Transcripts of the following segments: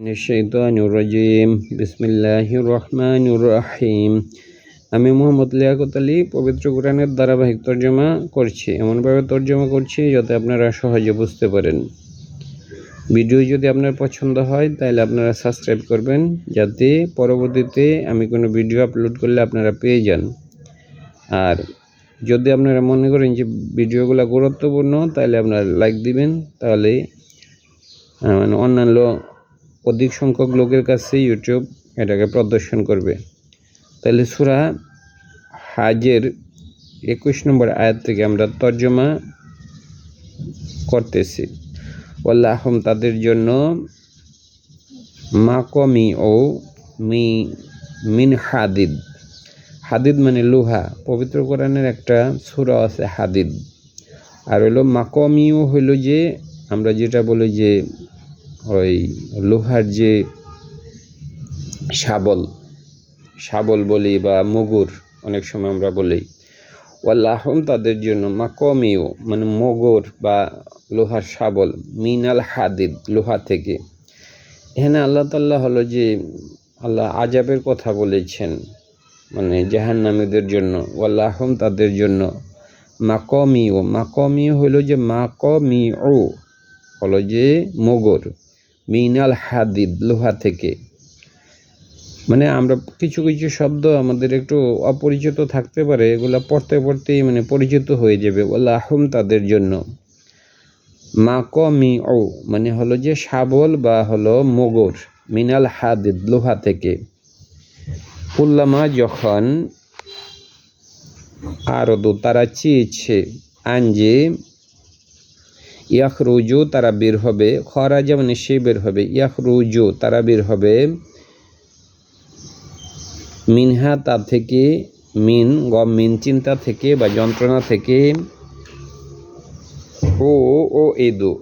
নিশ্চয়তানির রাজিম বিসমিল্লাহির রহমানির রহিম। আমি মোহাম্মদ লিয়াকত আলী পবিত্র কোরআনের ধারাবাহিক তর্জমা করছি। এমনভাবে তর্জমা করছি যাতে আপনারা সহজে বুঝতে পারেন। ভিডিও যদি আপনার পছন্দ হয় তাহলে আপনারা সাবস্ক্রাইব করবেন, যাতে পরবর্তীতে আমি কোনো ভিডিও আপলোড করলে আপনারা পেয়ে যান। আর যদি আপনারা মনে করেন যে ভিডিওগুলো গুরুত্বপূর্ণ তাহলে আপনারা লাইক দিবেন, তাহলে অন্যান্য অধিক সংখ্যক লোকের কাছে ইউটিউব এটাকে প্রদর্শন করবে। তাহলে সূরা হাজের 21 নম্বর আয়াত থেকে আমরা তর্জমা করতেছি। ওয়াল্লাহুম তাদের জন্য মাকমি ও মিন হাদিদ। হাদিদ মানে লোহা। পবিত্র কোরআনের একটা সূরা আছে হাদিদ। আর হলো মাকমিও হইল যে আমরা যেটা বলি যে ওই লোহার যে শাবল বলি বা মুগুর অনেক সময় আমরা বলি। ওয়াল্লাহুম তাদের জন্য মাকমিও মানে মুগুর বা লোহার শাবল, মিনাল হাদিদ লোহা থেকে। এখানে আল্লাহ তাআলা হলো যে আল্লাহ আযাবের কথা বলেছেন, মানে জাহান্নামীদের জন্য। ওয়াল্লাহুম তাদের জন্য মাকমিও হলো যে মাকমিউ হলো যে মুগুর, মিনাল হাদিদ লোহা থেকে। মানে আমরা কিছু কিছু শব্দ আমাদের একটু অপরিচিত থাকতে পারে, এগুলো পড়তেই মানে পরিচিত হয়ে যাবে। ওয়াল্লাহুম তাদের জন্য মাকমিউ মানে হলো যে শাবল বা হলো মুগুর, মিনাল হাদিদ লোহা থেকে। কুল্লামা যখন আরদু তারা চেয়েছে, আনজে ইয়াখরুজু তারা বের হবে, খরাজা মানে সে বের হবে, ইয়াখরুজু তারা বের হবে, মিনহা তা থেকে, মিন চিন্তা থেকে বা যন্ত্রণা থেকে, ও ঈদু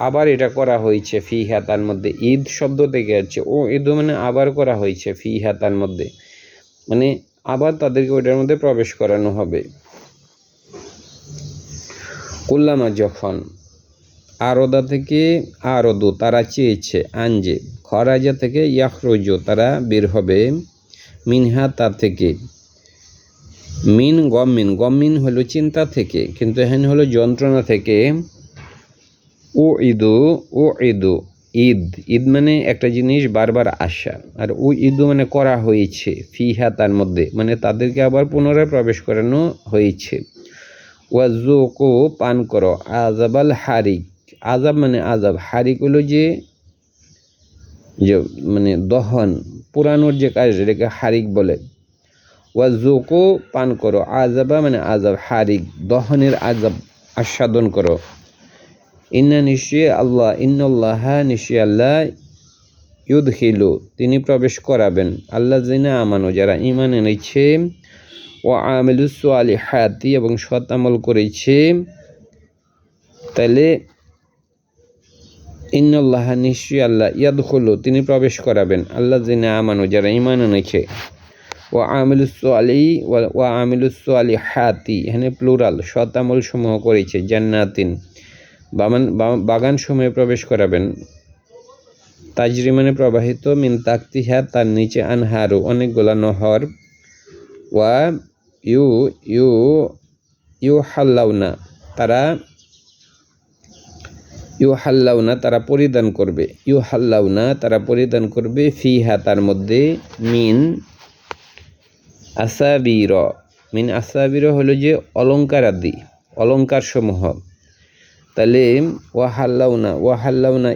আবার এটা করা হয়েছে ফিহা তার মধ্যে, ঈদ শব্দ থেকে আছে, ও ঈদু মানে আবার করা হয়েছে ফিহা তার মধ্যে, মানে আবার তাদেরকে ওইটার মধ্যে প্রবেশ করানো হবে। কুল্লামা যখন, আরদা থেকে আরদু তারা চেয়েছে, আনজে খরাজা থেকে ইয়াখরুজু তারা বের হবে, মিনহা তা থেকে, গমিন হলো চিন্তা থেকে, কিন্তু এখানে হলো যন্ত্রণা থেকে। ও ঈদ ঈদ মানে একটা জিনিস বারবার আসা, আর ও ঈদ মানে করা হয়েছে ফিহা তার মধ্যে, মানে তাদেরকে আবার পুনরায় প্রবেশ করানো হয়েছে। ওয়াজুকু পান করো, আযাবাল হারিক, আযাব মানে আযাব, হারিক হলো যে মানে দহন পুরানোর যে কাজ, এটাকে হারিক বলে। ওয়াজুকু পান করো, আযাবা মানে আযাব, হারিক দহনের আযাব আস্বাদন করো। ইন্না নিশ্চয় আল্লাহ, ইন্নাল্লাহা নিশ্চয় আল্লাহ, ইউদখিলু তিনি প্রবেশ করাবেন, আল্লাযিনা আমানু যারা ঈমান এনেছে, ও আমিলুস সালিহাতি এবং সৎ আমল করেছে। তাহলে ইন্নাল্লাহা নিশ্চয় আল্লাহ, ইয়াদখুলু তিনি প্রবেশ করাবেন, আল্লাযিনা আমানু যারা ঈমান এনেছে, ও আমিলুস সালিহাতি এখানে প্লুরাল, সৎ আমল সমূহ করেছে, জান্নাতিন বাগান সমূহে প্রবেশ করাবেন, তাজরি মানে প্রবাহিত, মিন তাকতিহা তার নিচে, আনহারু অনেকগুলা নহর, ওয়া ইউহাল্লাউনা তারা পরিধান করবে, ফিহা তার মধ্যে, মিন আসাবির হলো যে অলঙ্কার সমূহ। তাহলে ওয়াহাল্লাউনা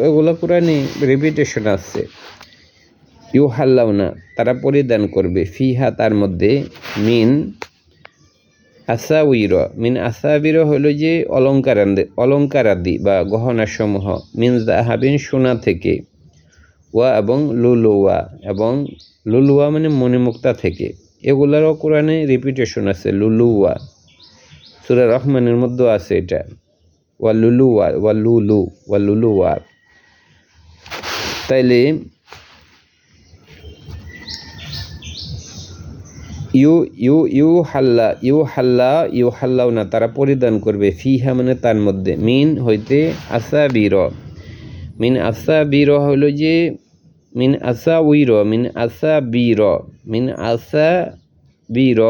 এগুলো কোরআনে রিপিটেশন আছে। ইউহাল্লাউনা তারা পরিধান করবে, ফিহা তার মধ্যে, মিন আসাবির হলো যে অলঙ্কারাদি বা গহনা সমূহ, মিন যাহাবিন সোনা থেকে, ওয়া এবং লুলুয়া মানে মণিমুক্তা থেকে। এগুলারও কোরআনে রিপিটেশন আছে, লুলুয়া সূরা রহমানের মধ্যে আছে এটা, ওয়ালুলুয়া। তাইলে ইউহাল্লাউনা তারা পরিধান করবে, ফিহা মানে তার মধ্যে, মিন হইতে, আসাবির মিন আসাবির হলো যে মিন আসাউইর, মিন আসাবির, মিন আসাবির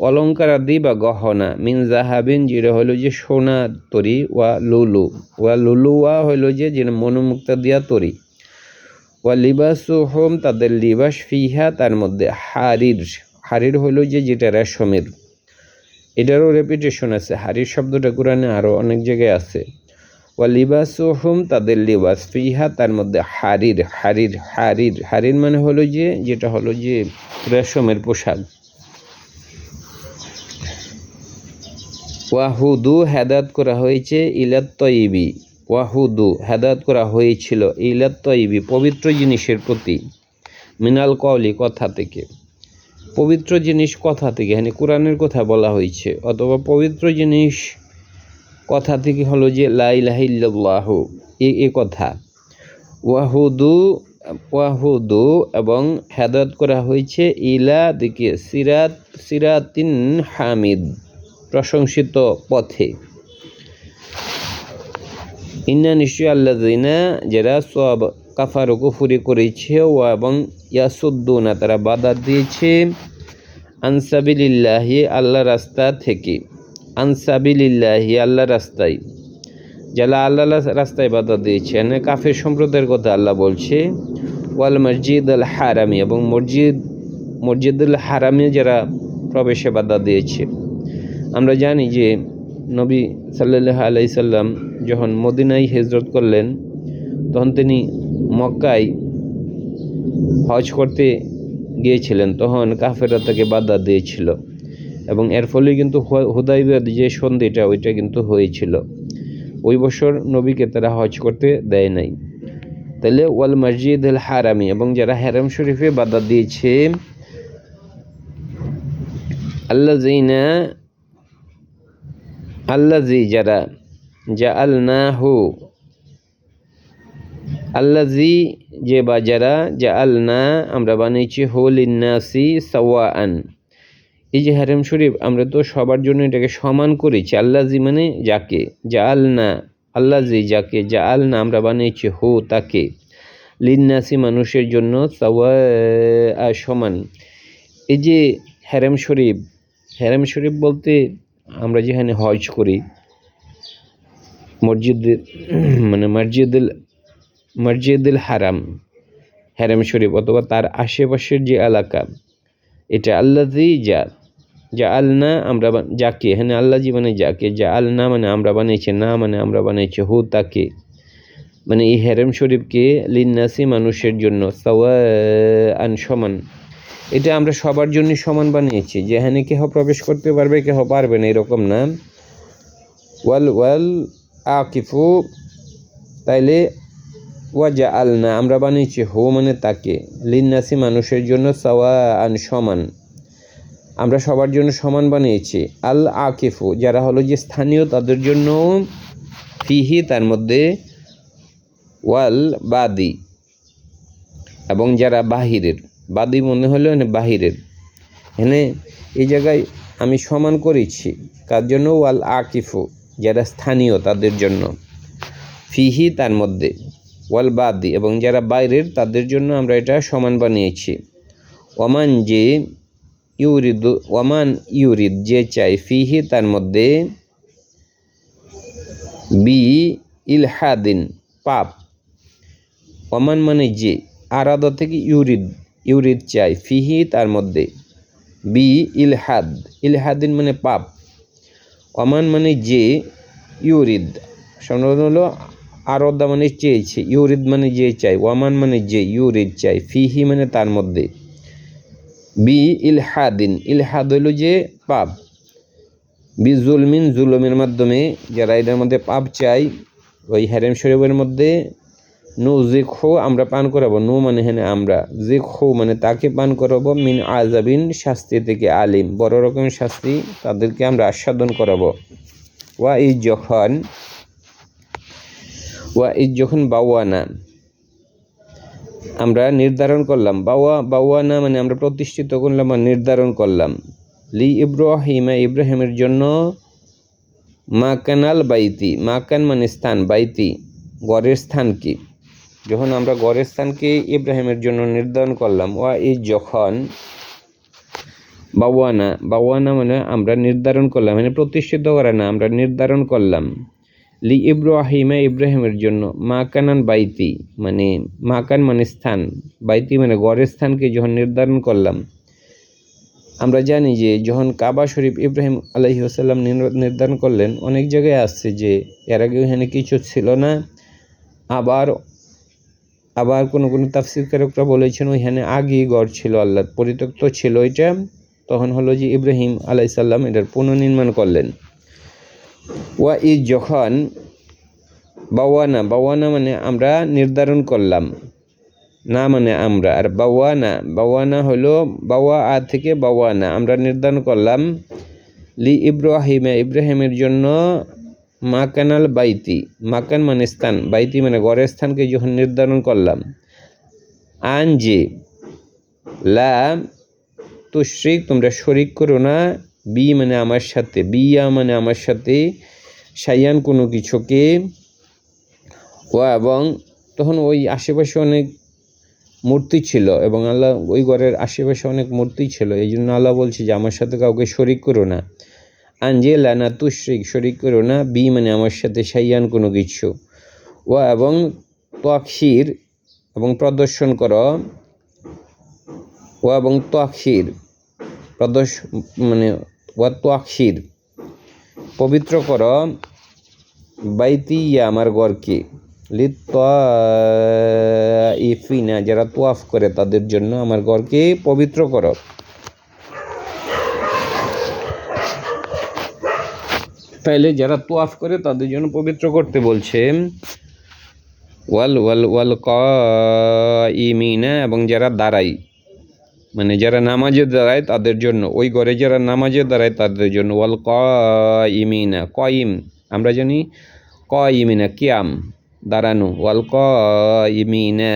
অলঙ্কারাদি বা গহনা, মিন জাহাবিন যেটা হলো যে সোনা তরি, ওয়া লুলুয়া হলো যে যেটা মনোমুক্তা দিয়া তরি, ওয়া লিবাসুহুম তাদের লিবাস, ফিহা তার মধ্যে, হারির হলো যে যেটা রেশমের। এটারও রেপিটেশন আছে, হারির শব্দটা কোরআনে আরও অনেক জায়গায় আছে। ওয়া লিবাসুহুম তাদের লিবাস, ফিহা তার মধ্যে, হারির মানে হলো যে যেটা হলো যে রেশমের পোশাক। ওয়াহুদু হেদায়েত করা হয়েছে, ইলাত তয়্যিবি, ওয়াহুদু হেদায়েত করা হয়েছিল, ইলাত তয়্যিবি পবিত্র জিনিসের প্রতি, মিনাল কওলি কথা থেকে, পবিত্র জিনিস কথা থেকে, মানে কোরআনের কথা বলা হয়েছে, অথবা পবিত্র জিনিস কথা থেকে হলো যে লা ইলাহা ইল্লাল্লাহ এ কথা। ওয়াহুদু এবং হেদায়েত করা হয়েছে ইলা দিকে, সিরাতিন হামিদ প্রশংসিত পথে। ইন্না নিশ্চয় আল্লাযিনা যারা সব কাফারু কুফরি করেছে, ও এবং ইয়াসুদ্দুনা তারা বাধা দিয়েছে, আনসাবিলিল্লাহি আল্লাহ রাস্তা থেকে, আনসাবিলিল্লাহি আল্লাহ রাস্তায়, যারা আল্লাহ রাস্তায় বাধা দিয়েছে, কাফের সম্প্রদায়ের কথা আল্লাহ বলছে। ওয়াল মসজিদ আল হারামি এবং মসজিদুল হারামে যারা প্রবেশে বাধা দিয়েছে। আমরা জানি যে নবী সাল্লাল্লাহু আলাইহি সাল্লাম যখন মদিনায় হিজরত করলেন, তখন তিনি মক্কায় হজ করতে গিয়েছিলেন, তখন কাফেররা তাকে বাধা দিয়েছিল, এবং এর ফলে কিন্তু হুদাইবিয়ার যে সন্ধিটা ওইটা কিন্তু হয়েছিল। ওই বছর নবীকে তারা হজ করতে দেয় নাই। তাহলে ওয়াল মসজিদ আল হারামি এবং যারা হারাম শরীফে বাধা দিয়েছে, আল্লাযী যারা, জাআলনাহু আল্লাযী যে বা যারা, জাআলনা আমরা বানিয়েছি, লিন-নাসি সাওয়াআন, এই যে হারাম শরীফ আমরা তো সবার জন্য এটাকে সমান করেছি। আল্লাযী মানে যাকে, জাআলনা আল্লাযী যাকে, জাআলনা আমরা বানিয়েছি, তাকে, লিন-নাসি মানুষের জন্য, সাওয়াআ সমান। এই যে হারাম শরীফ বলতে আমরা যেখানে হজ করি, মসজিদুল হারাম শরীফ অথবা তার আশেপাশের যে এলাকা, এটা আল্লাযী জাআলনা আমরা যাকে, এখানে আল্লাযী মানে যাকে, জাআলনা মানে আমরা বানিয়েছি, না মানে আমরা বানিয়েছি, তাকে, মানে এই হারাম শরীফকে, লিন-নাসি মানুষের জন্য, সাওয়াআন সমান। এটা আমরা সবার জন্য সমান বানিয়েছি, যেখানে কেহ প্রবেশ করতে পারবে কেহ পারবে না, এরকম না। ওয়াল আকিফু তাইলে ওয়াজআলনা আমরা বানিয়েছি, মানে তাকে, লিন-নাসি মানুষের জন্য, সাওয়াআন সমান, আমরা সবার জন্য সমান বানিয়েছি। আল আকিফু যারা হলো যে স্থানীয় তাদের জন্য, ফিহি তার মধ্যে, ওয়াল বাদি এবং যারা বাহিরের, বাদি মনে হলো বাহিরের, এখানে এই জায়গায় আমি সমান করেছি কার জন্য, ওয়াল আকিফু যারা স্থানীয় তাদের জন্য, ফিহি তার মধ্যে, ওয়াল বাদি এবং যারা বাইরের তাদের জন্য আমরা এটা সমান বানিয়েছি। ওমান ইউরিদ যে চাই, ফিহি তার মধ্যে, বি ইলহাদিন পাপ, ওমান মানে যে, আরাদা থেকে ইউরিদ চাই, ফিহি তার মধ্যে, বি ইলহাদিন মানে পাপ, ওমান মানে যে, ইউরিদ সম্বোধন হলো আরাদা মানে চেয়েছে, ইউরিদ মানে যে চাই, ওয়ামান মানে যে, ইউরিদ চাই, ফিহি মানে তার মধ্যে, বি ইলহাদ হইল যে পাপ, বি জুলমের মাধ্যমে যারা এটার মধ্যে পাপ চাই, ওই হারাম শরীফের মধ্যে, নুযিকহু আমরা পান করাবো, নু মানে হেনে আমরা, যিকহু মানে তাকে পান করাবো, মিন আযাবিন শাস্তি থেকে, আলিম বড় রকমের শাস্তি তাদেরকে আমরা আস্বাদন করাবো। ওয়া ইজ যখন বাওয়ানা আমরা নির্ধারণ করলাম, বাওয়ানা মানে আমরা প্রতিষ্ঠিত করলাম বা নির্ধারণ করলাম, লি ইব্রাহিমের জন্য, মাকানাল বাইতি, মাকান মানে স্থান, বাইতি গড়ের স্থান কি? যখন আমরা গড়ের স্থানকে ইব্রাহিমের জন্য নির্ধারণ করলাম, ওয়া এই যখন বাওয়ানা মানে আমরা নির্ধারণ করলাম, মানে প্রতিষ্ঠিত করা না, আমরা নির্ধারণ করলাম লি ইব্রাহিমা ইব্রাহিমের জন্য মাকানান বাইতি, মানে মাকান মানে স্থান, বাইতি মানে গড়ের স্থানকে যখন নির্ধারণ করলাম। আমরা জানি যে যখন কাবা শরীফ ইব্রাহিম আলাইহিস সালাম নির্ধারণ করলেন, অনেক জায়গায় আসছে যে এর আগে ওখানে কিছু ছিল না। আবার কোনো তাফসীরকারকরা বলেছেন ওইখানে আগেই গড় ছিল, আল্লাহর পরিত্যক্ত ছিল এটা। তখন হলো যে ইব্রাহিম আলাইহিস সালাম এটার পুনর্নির্মাণ করলেন। ওয়া ই যখন বাওয়ানা মানে আমরা নির্ধারণ করলাম, না মানে আমরা, আর বাওয়ানা হলো বাওয়া থেকে বাওয়ানা, আমরা নির্ধারণ করলাম লি ইব্রাহিমের জন্য মাকানাল বাইতি, মাকান মানে স্থান, বাইতি মানে গড়ের স্থানকে যখন নির্ধারণ করলাম। আন যে লা তুশরিক তোমরা শরিক করো না, বি মানে আমার সাথে, বিয়া মানে আমার সাথে, শাইয়ান কোনো কিছুকে। ও এবং তখন ওই আশেপাশে অনেক মূর্তি ছিল এবং আল্লাহ ওই ঘরের আশেপাশে অনেক মূর্তি ছিল, এই জন্য আল্লাহ বলছে যে আমার সাথে কাউকে শরিক করো না। আনজেলা না তুশরিক শরিক করো না, বি মানে আমার সাথে শাইয়ান কোনো কিছু। ও এবং তাকসির এবং প্রদর্শন করো, ও এবং তাকসির মানে ও তাকসির পবিত্র করো, বাইতি আমার ঘরকে, লিত্তাইফিনা যারা তোয়াফ করে তাদের জন্য আমার ঘরকে পবিত্র করো। তাইলে যারা তোয়াফ করে তাদের জন্য পবিত্র করতে বলছে। ওয়াল কাইমিনা এবং যারা দাঁড়ায়, মানে যারা নামাজে দাঁড়ায় তাদের জন্য, ওই ঘরে যারা নামাজে দাঁড়ায় তাদের জন্য। ওয়াল কাইমিনা কাইম আমরা জানি, কাইমিনা কিয়াম দাঁড়ানো, ওয়াল কাইমিনা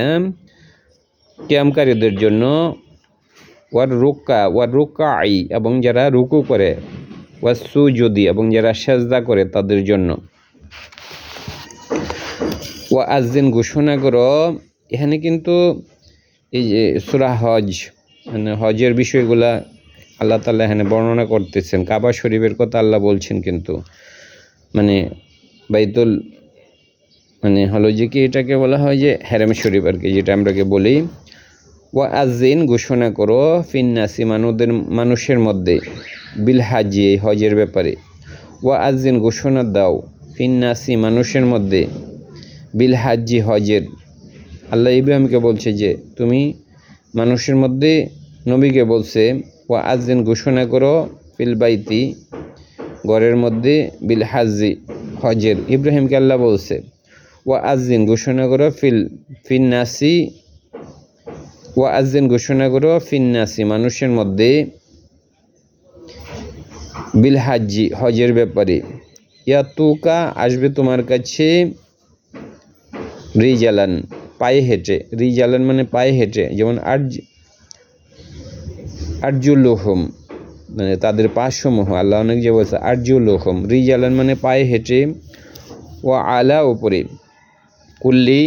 কিয়ামকারীদের জন্য। ওয়ার রুকাই এবং যারা রুকু করে, ওয়াসুজুদি এবং যারা সাজদা করে তাদের জন্য। ওয়া আযিন ঘোষণা করো, এখানে কিন্তু এই যে সূরা হজ মানে হজের বিষয়গুলা আল্লাহ তাআলা এখানে বর্ণনা করতেছেন, কাবা শরীফের কথা আল্লাহ বলছেন, কিন্তু মানে বাইতুল মানে হলো যে কি এটাকে বলা হয় যে হারাম শরীফ আর কি, যেটা আমরাকে বলি। ওয়া আযিন ঘোষণা করো ফিন্নাসি মানুষের মধ্যে, বিল হাজি হজের ব্যাপারে। ওয়া আযিন ঘোষণা দাও ফিন্নাসি মানুষের মধ্যে, বিল হাজি হজের। আল্লাহ ইব্রাহিমকে বলছে যে তুমি মানুষের মধ্যে, নবীকে বলছে ওয়া আযিন ঘোষণা করো ফিল বাইতি ঘরের মধ্যে, বিল হাজি হজের। ইব্রাহিমকে আল্লাহ বলছে ওয়া আযিন ঘোষণা করো ফিন্নাসি, ওয়া আযিন ঘোষণা করো ফিন্নাসি মানুষের মধ্যে, বিল হাজি হজের ব্যাপারে। ইয়াতুকা আসবে তোমার কাছে, রিজালান পায়ে হেঁটে, রিজালান মানে পায়ে হেঁটে, যেমন আরজুলুহুম মানে তাদের পাসমূহ, আল্লাহ অনেক যে বলছে আরজুলুহুম, রিজালান মানে পায়ে হেঁটে। ওয়া আলা উপরে, কুল্লি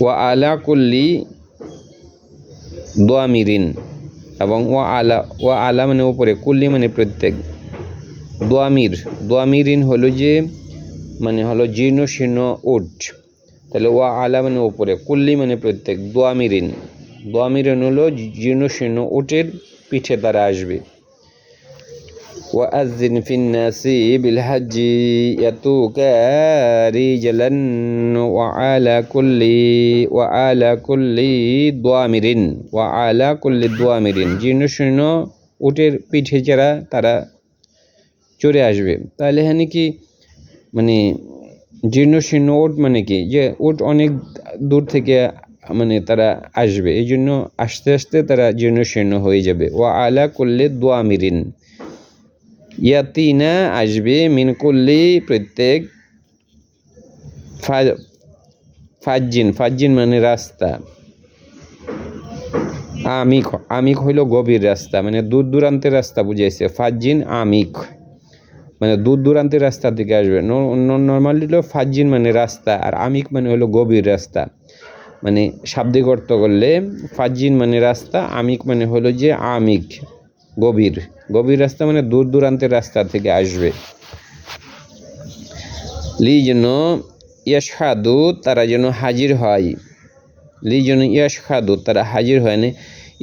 ওয়া আলা কুল্লি দোয়ামিরিন এবং ওয়া আলা মানে উপরে, কুল্লি মানে প্রত্যেক, দোয়ামিরিন হলো যে মানে হলো জীর্ণ শীর্ণ উট, তাহলে ওয়া আলা মানে উপরে, কুল্লি মানে প্রত্যেক, দোয়ামিরিন হলো জীর্ণ শীর্ণ উটের পিঠে তারা আসবে। ওয়া আযিন ফিন্নাসি বিল হাজ্জি ইয়াতুকা রিজালান ওয়া আলা কুল্লি দোয়ামিরিন জীর্ণ শীর্ণ উটের পিঠে যারা তারা চড়ে আসবে। তাহলে এখানে কি মানে জীর্ণ শীর্ণ উট মানে কি, যে উট অনেক দূর থেকে মানে তারা আসবে, এই জন্য আস্তে আস্তে তারা জীর্ণ শীর্ণ হয়ে যাবে। ওয়া আলা কুল্লি দোয়ামিরিন, ইয়াতিনা আসবে, মিন কুল্লি প্রত্যেক, ফাজ্জিন মানে রাস্তা, আমিক হইল গভীর রাস্তা, মানে দূর দূরান্তের রাস্তা বুঝাইছে, ফাজ্জিন আমিক। মানে দূর দূরান্তের রাস্তা থেকে আসবে। নর্মালি হলো ফাজ্জিন মানে রাস্তা, আর আমিক মানে হলো গভীর রাস্তা। মানে শাব্দিক অর্থ করলে ফাজ্জিন মানে রাস্তা, আমিক মানে হলো যে আমিক গভীর, গভীর রাস্তা মানে দূর দূরান্তের রাস্তা থেকে আসবে। লি যেন ইয়াশহাদু তারা যেন হাজির হয়, লি যেন ইয়াশহাদু তারা হাজির হয়, না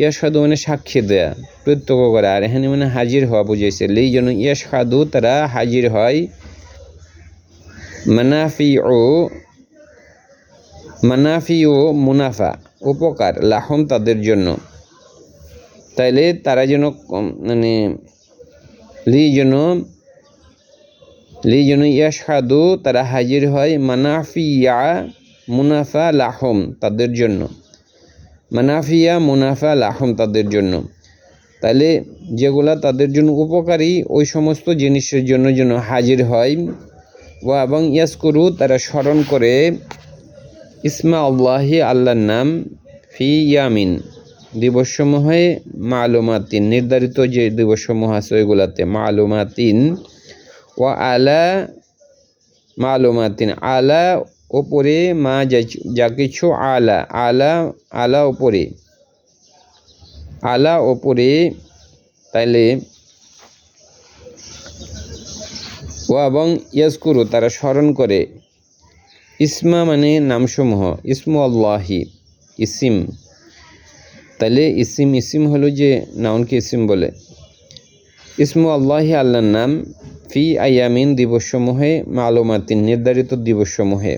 ইয়াশহাদু মানে সাক্ষী দেয়া, প্রত্যক্ষ করা, আর এখানে মানে হাজির হওয়া বুঝাইছে। লি যেন ইয়াশহাদু তারা হাজির হয়, মানাফিউ মুনাফা উপকার, লাহম তাদের জন্য। তাইলে তারা যেন মানে লি যেন ইয়াশহাদু তারা হাজির হয়, মানাফিয়া মুনাফা লাহম তাদের জন্য, মানাফিয়া মুনাফা লাহম তাদের জন্য। তাহলে যেগুলা তাদের জন্য উপকারী ওই সমস্ত জিনিসের জন্য যেন হাজির হয়। ও এবং ইয়াজকুরু তারা স্মরণ করে, ইসমা আল্লাহি আল্লাহর নাম, ফি ইয়ামিন দিবসসমূহে, মালুমাতিন নির্ধারিত যে দিবসসমূহ আছে ওইগুলাতে, মালুমাতিন ও আলা মালুমাতিন আলা ওপরে, মা যা কিছু, আলা আলা আলা ওপরে, আলা ওপরে। তাইলে ও এবং ইয়াজকুরু তারা স্মরণ করে, ইসমা মানে নামসমূহ, ইসমু আল্লাহি ইসিম। তাহলে ইসিম হলো যে নাউনকে ইসিম বলে। ইসমু আল্লাহি আল্লাহর নাম, ফি আয়ামিন দিবসসমূহে, মালুমাতিন নির্ধারিত দিবসসমূহে,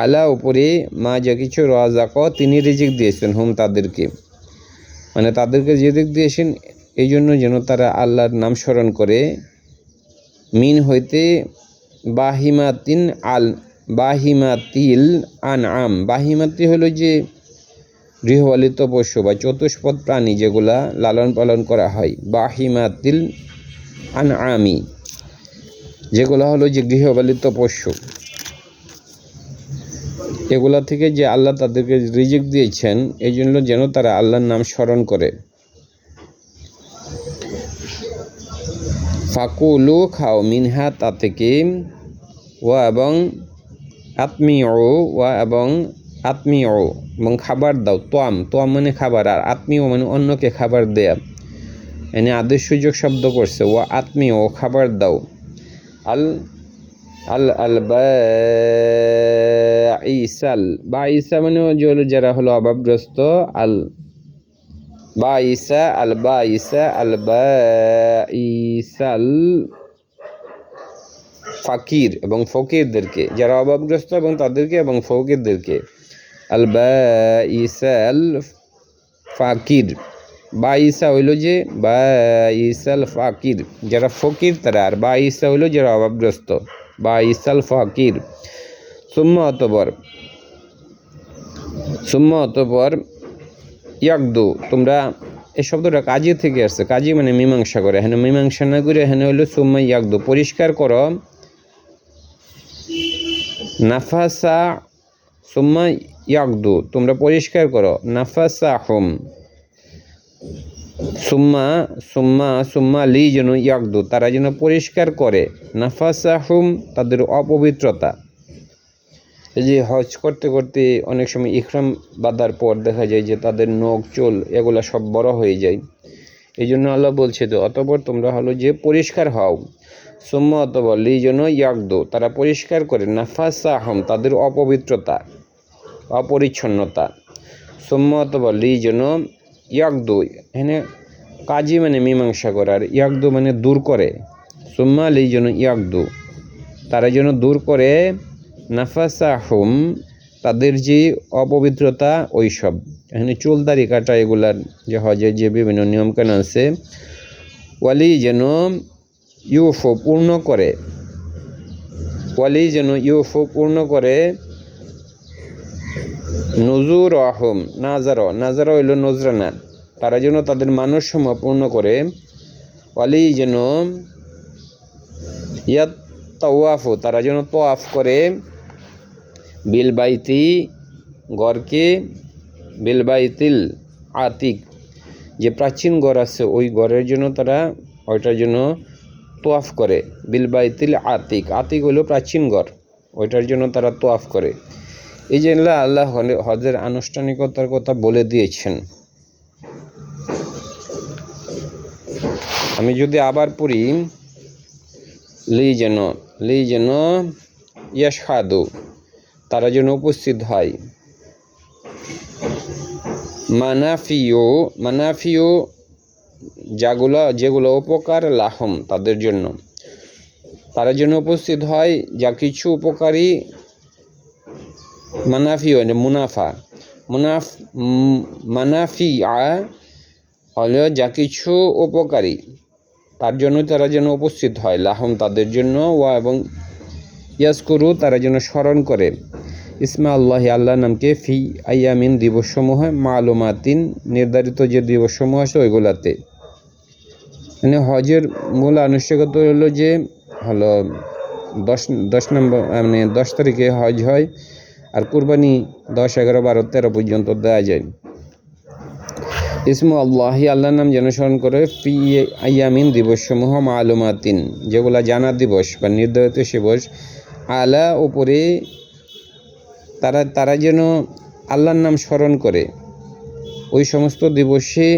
আলা উপরে, মা যা কিছু, রাযাক তিনি রিজিক দিয়েছেন, হুম তাদেরকে, মানে তাদেরকে যে দিক দিয়েছেন এই জন্য যেন তারা আল্লাহর নাম স্মরণ করে। মিন হইতে বাহিমাতিন বাহিমাতিল আনআম, বাহিমাতি হলো যে গৃহপালিত পশু বা চতুষ্পদ প্রাণী যেগুলা লালন পালন করা হয়, বাহিমাতিল আনআমি যেগুলা হলো যে গৃহপালিত পশু, এগুলা থেকে যে আল্লাহ তাদেরকে রিজিক দিয়েছেন এই জন্য যেন তারা আল্লাহর নাম স্মরণ করে। ফাকুলু খাও, মিনহা তা থেকে, ওয়া এবং আত্মীয়, ওয়া এবং আত্মীয় এবং খাবার দাও, তোয়াম মানে খাবার, আর আত্মীয় মানে অন্যকে খাবার দেয়া, এনে আদেশ সুযোগ শব্দ করছে, ওয়া আত্মীয় খাবার দাও। আল আল আল বাইসাল, বাইসা মানে যারা হলো অভাবগ্রস্ত, আল বাইসা আল বাইসা আল বাইসাল ফাকির এবং ফকিরদেরকে, যারা অভাবগ্রস্ত এবং তাদেরকে এবং ফকিরদেরকে, আল বাইসাল ফাকির, বাইসা হইল যে বাইসাল ফাকির যারা ফকির তারা, আর বাইসা হইল যারা অভাবগ্রস্ত, বাইসাল ফাকির। সুম্মা অতঃপর ইয়াকদু তোমরা, এই শব্দটা কাজী থেকে আসছে, কাজী মানে মীমাংসা করে, এখানে মীমাংসা না করে এখানে হইলো সুম্মা ইয়াকদু পরিষ্কার করো, নাফাসা সুম্মা ইয়াকদু তোমরা পরিষ্কার করো, নাফাসা হুম, সুম্মা লি যেন ইয়াকদু তারা যেন পরিষ্কার করে, নাফাসা হুম তাদের অপবিত্রতা। এই যে হজ করতে করতে অনেক সময় ইহরাম বাঁধার পর দেখা যায় যে তাদের নখ চুল এগুলা সব বড় হয়ে যায়, এই জন্য আল্লাহ বলছে তো অতঃপর তোমরা হলো যে পরিষ্কার হও। সুম্মা অতঃপর লি যেন ইয়াকদু তারা পরিষ্কার করে, নাফাসাহম তাদের অপবিত্রতা অপরিচ্ছন্নতা। সুম্মা অতঃপর লি যেন ইয়াকদু, এখানে কাজী মানে মীমাংসা করার, ইয়াকদু মানে দূর করে, সুম্মা লি যেন ইয়াকদু তারা যেন দূর করে, নাফাসাহুম তাদের যে অপবিত্রতা ওইসব। এখানে চুলদারি কাটা এগুলার যে হজের যে বিভিন্ন নিয়মকানুন আছে, ওয়ালি যেন ইউফো পূর্ণ করে, ওয়ালি যেন ইউফো পূর্ণ করে, নজুর আহম নাজার হইল নজরানা তারা যেন তাদের মানুষ সময় পূর্ণ করে, ওয়ালি যেন ইয়াত তাওয়াফু তারা যেন তোয়াফ করে, বিলবাইতি গড়কে, বিলবাইতিল আতিক যে প্রাচীন গড় আছে ওই গড়ের জন্য তারা ওইটার জন্য তোয়াফ করে। বিল বাইতুল আতিক, আতিক হলো প্রাচীন ঘর, ওইটার জন্য তারা তোয়াফ করে। এই যে আল্লাহ হজের আনুষ্ঠানিকতার কথা বলে দিয়েছেন। আমি যদি আবার পড়ি, লি যেন ইয়াশহাদু, তারা যেন উপস্থিত হয়। মানাফিও যেগুলো উপকার, লাহম তাদের জন্য, তারা যেন উপস্থিত হয় যা কিছু উপকারী। মানাফিও মানাফিআ হলো যা কিছু উপকারী, তার জন্য তারা যেন উপস্থিত হয়, লাহম তাদের জন্য, এবং ইয়াজকুরু তারা যেন স্মরণ করে, ইসমা আল্লাহি আল্লাহ নামকে, ফি আইয়ামিন দিবসসমূহ, মালুমাতিন নির্ধারিত যে দিবসসমূহ আছে ওইগুলাতে। মানে হজের মূল আনুষ্ঠানিকতা হলো যে 10 নম্বর মানে 10 তারিখে হজ হয়, আর কুরবানি 10, 11, 12, 13 পর্যন্ত দেওয়া যায়। ইসমু আল্লাহি আল্লাহর নাম যেন স্মরণ করে, ফি আইয়ামিন দিবসসমূহ, মালুমাতিন যেগুলা জানা দিবস বা নির্ধারিত দিবস, আলা উপরে তারা যেন আল্লাহর নাম স্মরণ করে ওই সমস্ত দিবসে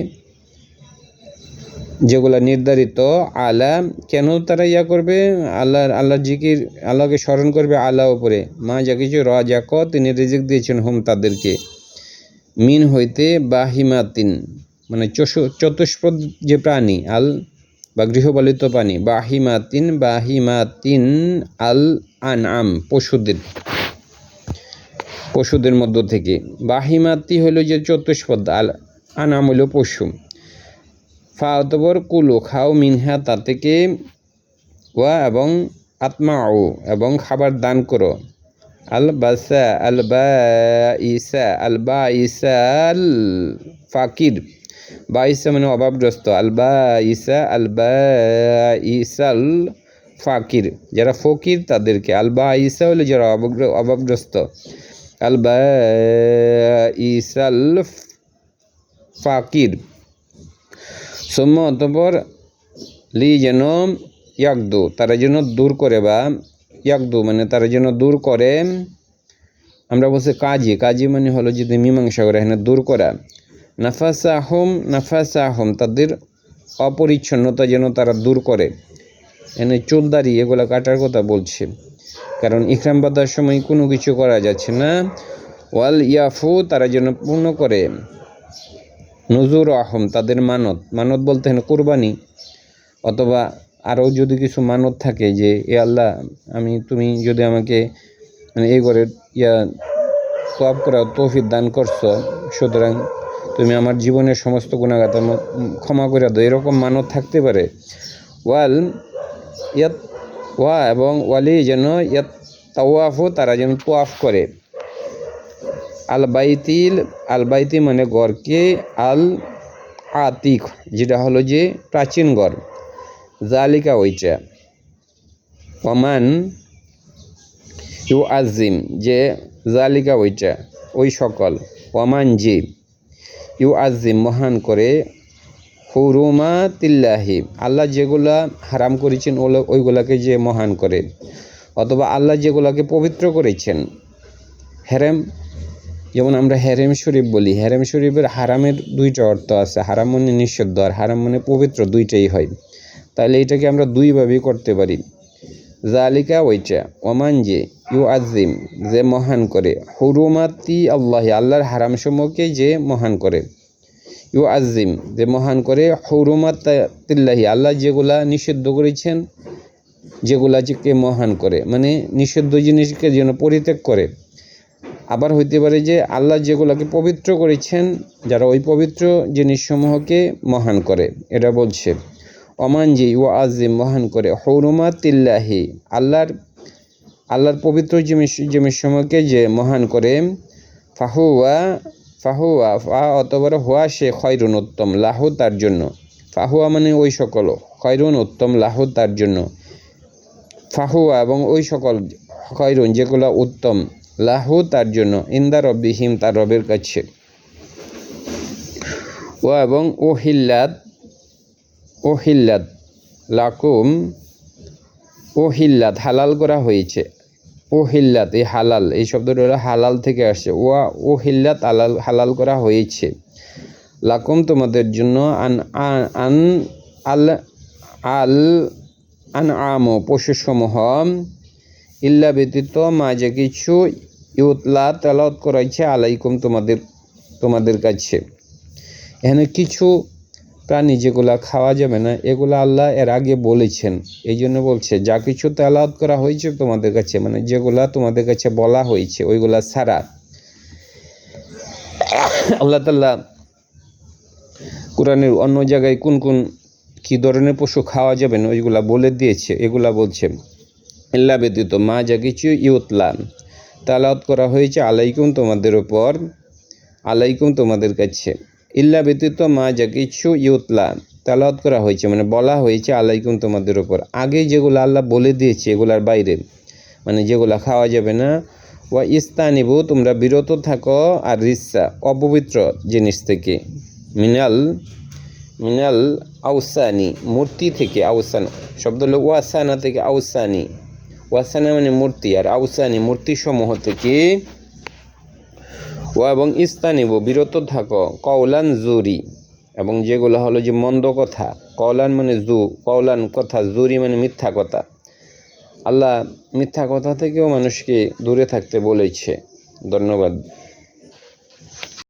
যেগুলা নির্ধারিত। আলা কেন তারা করবে, আল্লাহর জিকির, আল্লাহকে স্মরণ করবে আল্লাহ উপরে, মা যা কিছু রাজাক তিনি রিজিক দিয়েছেন হুম তাদেরকে, মিন হইতে, বাহিমাতিন মানে চতুষ্পদ যে প্রাণী, বা গৃহপালিত প্রাণী, বাহিমাতিন আল আনআম পশুদের মধ্য থেকে। বাহিমাতি হইল যে চতুষ্পদ, আনাম হইল পশু। ফাতবর কুলু খাও, মিনহা তা থেকে, ওয়া এবং আত্মাও এবং খাবার দান করো, আল বাইসাল ফাকির, বাইসা মানে অভাবগ্রস্ত, আল বাইসাল ফাকির যারা ফকির তাদেরকে, আল বাইসা হলে যারা অভাবগ্রস্ত, আল বাইসাল ফাকির। সৌম্য অতঃপর লি যেন ইয়াকদু তারা যেন দূর করে, বা ইয়াকদু মানে তারা যেন দূর করে। আমরা বলছি কাজী মানে হলো যদি মীমাংসা করে, এখানে দূর করা। নাফাসাহম তাদের অপরিচ্ছন্নতা যেন তারা দূর করে, এখানে চুলদারি এগুলো কাটার কথা বলছে, কারণ ইহরাম বাঁধার সময় কোনো কিছু করা যাচ্ছে না। ওয়াল ইয়াফু তারা যেন পূর্ণ করে, নজুর আহম তাদের মানত বলতে হেন কুরবানি, অথবা আরও যদি কিছু মানত থাকে যে এ আল্লাহ তুমি যদি আমাকে মানে এই ঘরে তোয়াব করার তৌফিক দান করছো, সুতরাং তুমি আমার জীবনের সমস্ত গুনাহগাত ক্ষমা করে দাও, এরকম মানত থাকতে পারে। এবং ওয়ালি যেন তাওয়াফু তারা যেন তোয়াফ করে, আল বাইতি মানে গড়কে, আল আতিক যেটা হলো যে প্রাচীন গড়, জালিকা ওইটা, ওমান ইউ আজিম যে জালিকা ওইটা ওই সকল, ওমান যে ইউ আজিম মহান করে, হুরুমাতিল্লাহি আল্লাহ যেগুলা হারাম করেছেন ওইগুলাকে যে মহান করে, অথবা আল্লাহ যেগুলাকে পবিত্র করেছেন। হেরেম যেমন আমরা হেরেম শরীফ বলি, হেরেম শরীফের হারামের দুইটা অর্থ আছে, হারাম মানে নিষিদ্ধ আর হারাম মানে পবিত্র, দুইটাই হয়। তাহলে এটাকে আমরা দুইভাবেই করতে পারি। জালিকা ওইটা, ওমান যে ইউ আজিম যে মহান করে, হুরুমাতি আল্লাহি আল্লাহর হারাম সমূহকে যে মহান করে, ইউ আজিম যে মহান করে, হুরুমাতিল্লাহি আল্লাহ যেগুলা নিষিদ্ধ করেছেন যেগুলাকে মহান করে, মানে নিষিদ্ধ জিনিসকে যেন পরিত্যাগ করে। আবার হইতে পারে যে আল্লাহ যেগুলাকে পবিত্র করেছেন যারা ওই পবিত্র জিনিসসমূহকে মহান করে, এটা বলছে। ওমান যে ইউ আজিম মহান করে, হুরুমাতিল্লাহি আল্লাহর পবিত্র জিনিসসমূহকে যে মহান করে, ফাহুয়া অথবা হুয়া সে খয়রুন উত্তম, লাহু তার জন্য, ফাহুয়া মানে ওই সকল, খয়রুন উত্তম, লাহু তার জন্য, ফাহুয়া এবং ওই সকল, খয়রুন যেগুলো উত্তম, লাহু তার জন্য, ইন্দা রব্বিহিম তার রবের কাছে। ও এবং ওহিল্লাত লাকুম ও হিল্লাত হালাল করা হয়েছে, ও হিল্লাত এই হালাল এই শব্দটা হলো হালাল থেকে আসছে, ও হিল্লাত হালাল করা হয়েছে, লাকুম তোমাদের জন্য, আন আন আল আল আন আম পশুসমূহ, ইল্লা ব্যতীত মা যে কিছু ইউতলা তেলাওয়াত করাইছে আলাইকুম তোমাদের কাছে। এখানে কিছু প্রাণী যেগুলা খাওয়া যাবে না এগুলো আল্লাহ এর আগে বলেছেন, এই জন্য বলছে যা কিছু তেলাওয়াত করা হয়েছে তোমাদের কাছে, মানে যেগুলা তোমাদের কাছে বলা হয়েছে ওইগুলা ছাড়া। আল্লাহ তাআলা কোরআনের অন্য জায়গায় কোন কোন কী ধরনের পশু খাওয়া যাবে না ওইগুলা বলে দিয়েছে, এগুলা বলছে ইল্লা ব্যতীত মা যা কিছু ইউতলা তেলাওয়াত করা হয়েছে আলাইকুম তোমাদের উপর, আলাইকুম তোমাদের কাছে, ইল্লা ব্যতীত মা যা কিছু ইউতলা তেলাওয়াত করা হয়েছে মানে বলা হয়েছে আলাইকুম তোমাদের উপর, আগে যেগুলো আল্লাহ বলে দিয়েছে এগুলার বাইরে মানে যেগুলা খাওয়া যাবে না। ওয়া ইস্তানিবু তোমরা বিরত থাকো, আর রিসা অপবিত্র জিনিস থেকে, মিনাল আউসানি মূর্তি থেকে, আউসান শব্দ হলো ওয়াসানা থেকে আউসানি, ওয়াসানা মানে মূর্তি, আর আউসানি মূর্তিসমূহ থেকে। ও এবং ইস্তানিব বিরত থাকো, কওলান জুরি এবং যেগুলো হলো যে মন্দ কথা, কওলান মানে কওলান কথা, জুরি মানে মিথ্যা কথা। আল্লাহ মিথ্যা কথা থেকেও মানুষকে দূরে থাকতে বলেছে। ধন্যবাদ।